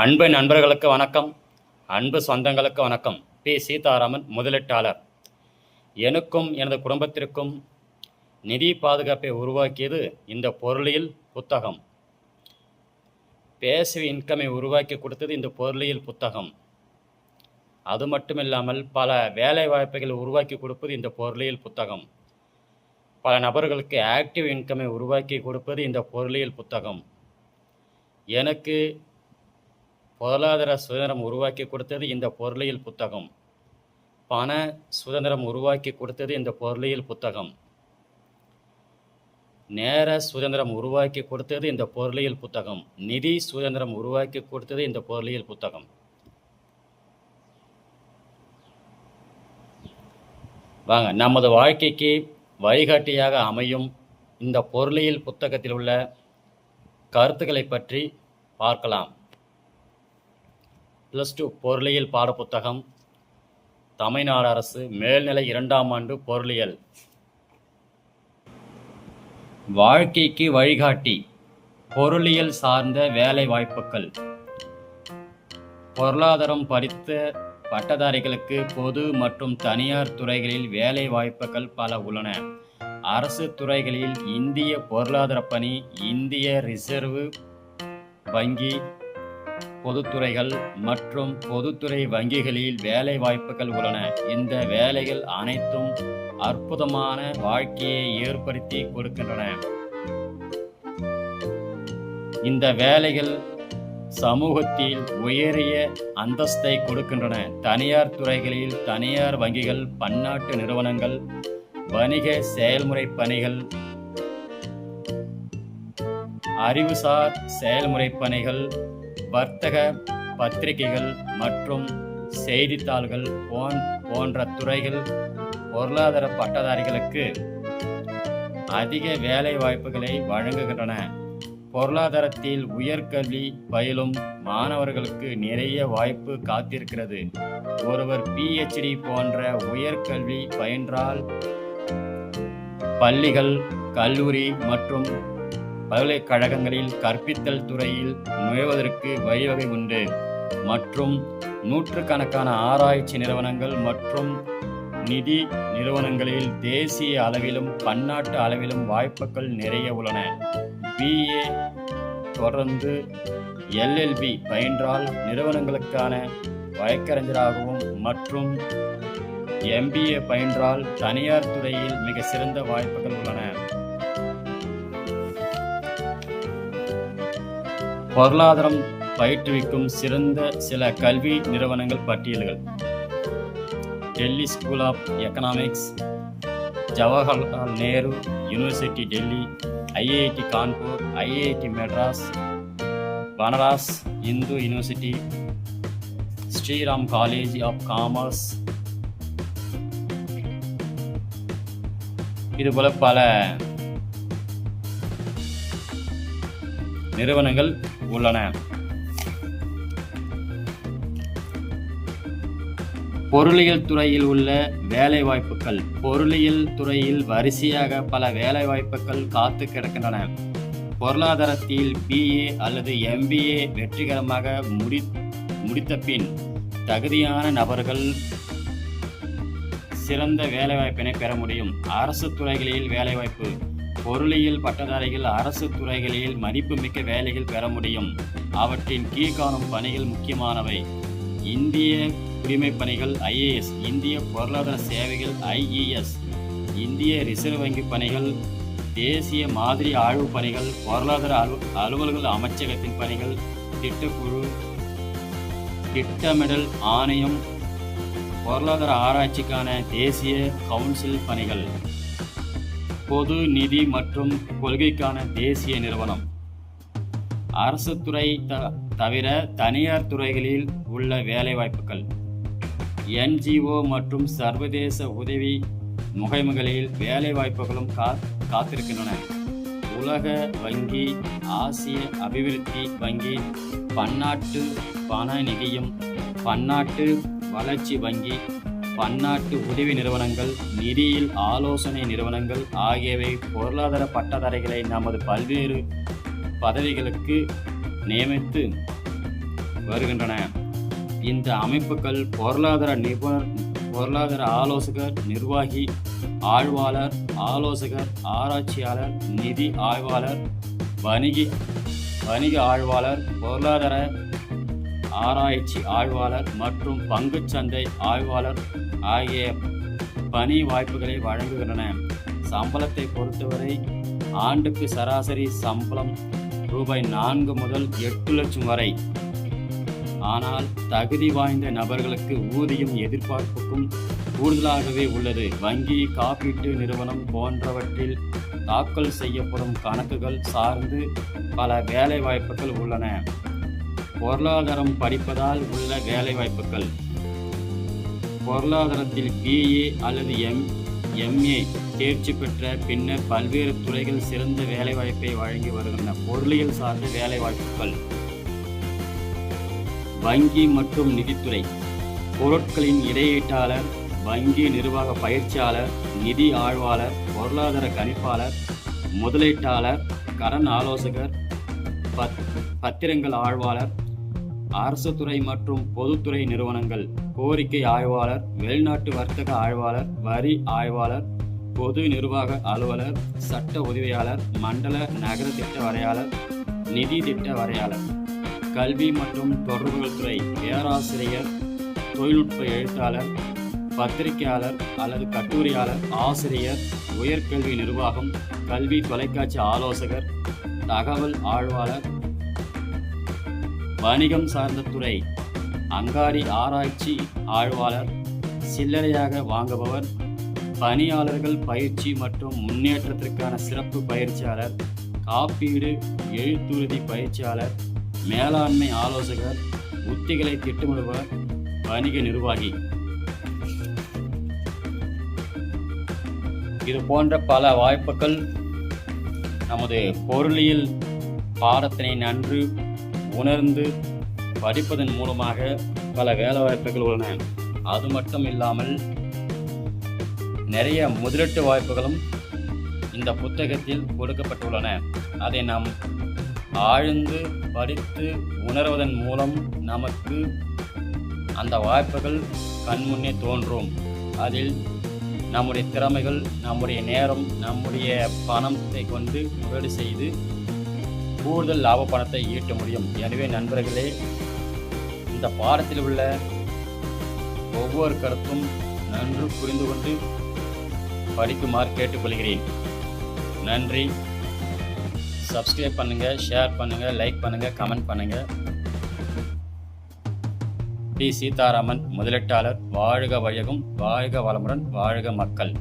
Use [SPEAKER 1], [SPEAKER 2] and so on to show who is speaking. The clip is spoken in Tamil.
[SPEAKER 1] அன்பு நண்பர்களுக்கு வணக்கம். அன்பு சொந்தங்களுக்கு வணக்கம். பி. சீதாராமன், முதலீட்டாளர். எனக்கும் எனது குடும்பத்திற்கும் நிதி பாதுகாப்பை உருவாக்கியது இந்த பொருளியல் புத்தகம். பேசிவ் இன்கமை உருவாக்கி கொடுத்தது இந்த பொருளியல் புத்தகம். அது மட்டுமில்லாமல் பல வேலை வாய்ப்புகளை உருவாக்கி கொடுப்பது இந்த பொருளியல் புத்தகம். பல நபர்களுக்கு ஆக்டிவ் இன்கமை உருவாக்கி கொடுப்பது இந்த பொருளியல் புத்தகம். எனக்கு பொருளாதார சுதந்திரம் உருவாக்கி கொடுத்தது இந்த பொருளியல் புத்தகம். பண சுதந்திரம் உருவாக்கி கொடுத்தது இந்த பொருளியல் புத்தகம். நேர சுதந்திரம் உருவாக்கி கொடுத்தது இந்த பொருளியல் புத்தகம். நிதி சுதந்திரம் உருவாக்கி கொடுத்தது இந்த பொருளியல் புத்தகம். வாங்க, நமது வாழ்க்கைக்கு வழிகாட்டியாக அமையும் இந்த பொருளியல் புத்தகத்தில் உள்ள கருத்துக்களை பற்றி பார்க்கலாம். +2 பொருளியல் பாடப்புத்தகம், தமிழ்நாடு அரசு மேல்நிலை 2ஆம் ஆண்டு பொருளியல். வாழ்க்கைக்கு வழிகாட்டி பொருளியல் சார்ந்த வேலை வாய்ப்புகள். பொருளாதாரம் படித்த பட்டதாரிகளுக்கு பொது மற்றும் தனியார் துறைகளில் வேலை வாய்ப்புகள் பல உள்ளன. அரசு துறைகளில் இந்திய பொருளாதார பணி, இந்திய ரிசர்வ் வங்கி, பொதுத்துறைகள் மற்றும் பொதுத்துறை வங்கிகளில் வேலை வாய்ப்புகள் உள்ளன. இந்த வேலைகள் அனைத்தும் அற்புதமான வாழ்க்கையை ஏற்படுத்தி கொடுக்கின்றன. இந்த வேலைகள் சமூகத்தில் உயரிய அந்தஸ்தை கொடுக்கின்றன. தனியார் துறைகளில் தனியார் வங்கிகள், பன்னாட்டு நிறுவனங்கள், வணிக செயல்முறை பணிகள், அறிவுசார் செயல்முறை பணிகள், வர்த்தக பத்திரிகைகள் மற்றும் செய்தித்தாள்கள் போன்ற துறைகள் பொருளாதார பட்டதாரிகளுக்கு அதிக வேலை வாய்ப்புகளை வழங்குகின்றன. பொருளாதாரத்தில் உயர்கல்வி பயிலும் மாணவர்களுக்கு நிறைய வாய்ப்பு காத்திருக்கிறது. ஒருவர் PhD போன்ற உயர்கல்வி பயின்றால் பள்ளிகள், கல்லூரி மற்றும் பல்கலைக்கழகங்களில் கற்பித்தல் துறையில் நுழைவதற்கு வழிவகை உண்டு. மற்றும் நூற்றுக்கணக்கான ஆராய்ச்சி நிறுவனங்கள் மற்றும் நிதி நிறுவனங்களில் தேசிய அளவிலும் பன்னாட்டு அளவிலும் வாய்ப்புகள் நிறைய உள்ளன. BA தொடர்ந்து LLB பயின்றால் நிறுவனங்களுக்கான வழக்கறிஞராகவும் மற்றும் MBA பயின்றால் தனியார் துறையில் மிக சிறந்த வாய்ப்புகள் உள்ளன. பொருளாதாரம் பயிற்றுவிக்கும் சிறந்த சில கல்வி நிறுவனங்கள் பட்டியல்கள்: Delhi school of economics, Jawaharlal Nehru university Delhi, IIT Kanpur, IIT Madras, Banaras Hindu university, Shriram college of commerce, இதுபோல பல நிறுவனங்கள் உள்ளன. பொருளியல் துறையில் உள்ள வேலை வாய்ப்புகள். பொருளியல் துறையில் வரிசையாக பல வேலை வாய்ப்புகள் காத்து கிடக்கின்றன. பொருளாதாரத்தில் BA அல்லது MBA வெற்றிகரமாக முடித்த பின் தகுதியான நபர்கள் சிறந்த வேலைவாய்ப்பினை பெற முடியும். அரசு துறைகளில் வேலைவாய்ப்பு. பொருளியல் பட்டதாரிகள் அரசு துறைகளில் மதிப்புமிக்க வேலைகள் பெற முடியும். அவற்றின் கீழ்காணும் பணிகள் முக்கியமானவை: இந்திய குடிமைப் பணிகள் IAS, இந்திய பொருளாதார சேவைகள் IES, இந்திய ரிசர்வ் வங்கி பணிகள், தேசிய மாதிரி ஆய்வு பணிகள், பொருளாதார அலுவல்கள் அமைச்சகத்தின் பணிகள், திட்டக்குழு, திட்டமிடல் ஆணையம், பொருளாதார ஆராய்ச்சிக்கான தேசிய கவுன்சில் பணிகள், பொது நிதி மற்றும் கொள்கைக்கான தேசிய நிறுவனம். அரசு துறை தவிர தனியார் துறைகளில் உள்ள வேலைவாய்ப்புகள். NGO மற்றும் சர்வதேச உதவி முகமைகளில் வேலைவாய்ப்புகளும் காத்திருக்கின்றன. உலக வங்கி, ஆசிய அபிவிருத்தி வங்கி, பன்னாட்டு பண நிதியம், பன்னாட்டு வளர்ச்சி வங்கி, பன்னாட்டு உதவி நிறுவனங்கள், நிதியில் ஆலோசனை நிறுவனங்கள் ஆகியவை பொருளாதார பட்டதாரிகளை நமது பல்வேறு பதவிகளுக்கு நியமித்து வருகின்றன. இந்த அமைப்புகள் பொருளாதார நிபுணர், பொருளாதார ஆலோசகர், நிர்வாகி, ஆய்வாளர், ஆலோசகர், ஆராய்ச்சியாளர், நிதி ஆய்வாளர், வணிக ஆய்வாளர், பொருளாதார ஆராய்ச்சி ஆய்வாளர் மற்றும் பங்குச்சந்தை ஆய்வாளர் ஆகிய பணி வாய்ப்புகளை வழங்குகின்றன. சம்பளத்தை பொறுத்தவரை ஆண்டுக்கு சராசரி சம்பளம் ரூபாய் 4 முதல் 8 லட்சம் வரை. ஆனால் தகுதி வாய்ந்த நபர்களுக்கு ஊதியம் எதிர்பார்ப்புக்கும் கூடுதலாகவே உள்ளது. வங்கி, காப்பீட்டு நிறுவனம் போன்றவற்றில் தாக்கல் செய்யப்படும் கணக்குகள் சார்ந்து பல வேலைவாய்ப்புகள் உள்ளன. பொருளாதாரம் படிப்பதால் உள்ள வேலைவாய்ப்புகள். பொருளாதாரத்தில் BA அல்லது MA தேர்ச்சி பெற்ற பின்னர் பல்வேறு துறைகள் சிறந்த வேலைவாய்ப்பை வழங்கி வருகின்றன. பொருளியல் சார்ந்த வேலைவாய்ப்புகள். வங்கி மற்றும் நிதித்துறை. பொருட்களின் இடையீட்டாளர், வங்கி நிர்வாக பயிற்சியாளர், நிதி ஆய்வாளர், பொருளாதார கணிப்பாளர், முதலீட்டாளர், கடன் ஆலோசகர், பத்திரங்கள் ஆய்வாளர், அரசு துறை மற்றும் பொதுத்துறை நிறுவனங்கள், கோரிக்கை ஆய்வாளர், வெளிநாட்டு வர்த்தக ஆய்வாளர், வரி ஆய்வாளர், பொது நிர்வாக அலுவலர், சட்ட உதவியாளர், மண்டல நகர திட்ட வரையாளர், நிதி திட்ட வரையாளர். கல்வி மற்றும் தொடர்புகள் துறை. பேராசிரியர், தொழில்நுட்ப எழுத்தாளர், பத்திரிகையாளர் அல்லது கட்டுரையாளர், ஆசிரியர், உயர்கல்வி நிர்வாகம், கல்வி தொலைக்காட்சி ஆலோசகர், தகவல் ஆய்வாளர். வணிகம் சார்ந்த துறை. அங்காடி ஆராய்ச்சி ஆய்வாளர், சில்லறையாக வாங்குபவர், பணியாளர்கள் பயிற்சி மற்றும் முன்னேற்றத்திற்கான சிறப்பு பயிற்சியாளர், காப்பீடு எழுத்துறுதி பயிற்சியாளர், மேலாண்மை ஆலோசகர், உத்திகளை திட்டமிடுவர், வணிக நிர்வாகி. இது போன்ற பல வாய்ப்புகள் நமது பொருளியல் பாடத்தினை நன்கு உணர்ந்து படிப்பதன் மூலமாக பல வேலைவாய்ப்புகள் உள்ளன. அது மட்டும் இல்லாமல் நிறைய முதலீட்டு வாய்ப்புகளும் இந்த புத்தகத்தில் கொடுக்கப்பட்டுள்ளன. அதை நாம் ஆழ்ந்து படித்து உணர்வதன் மூலம் நமக்கு அந்த வாய்ப்புகள் கண்முன்னே தோன்றும். அதில் நம்முடைய திறமைகள், நம்முடைய நேரம், நம்முடைய பணத்தை கொண்டு முதலீடு செய்து கூடுதல் லாப பணத்தை ஈட்ட முடியும். எனவே நண்பர்களே, இந்த பாடத்தில் உள்ள ஒவ்வொரு கருத்தும் நன்கு புரிந்து கொண்டு படிக்குமாறு கேட்டுக்கொள்கிறேன். நன்றி. சப்ஸ்கிரைப் பண்ணுங்கள், ஷேர் பண்ணுங்கள், லைக் பண்ணுங்கள், கமெண்ட் பண்ணுங்கள். டி. சீதாராமன், முதலீட்டாளர். வாழ்க வையகம், வாழ்க வளமுடன், வாழ்க மக்கள்.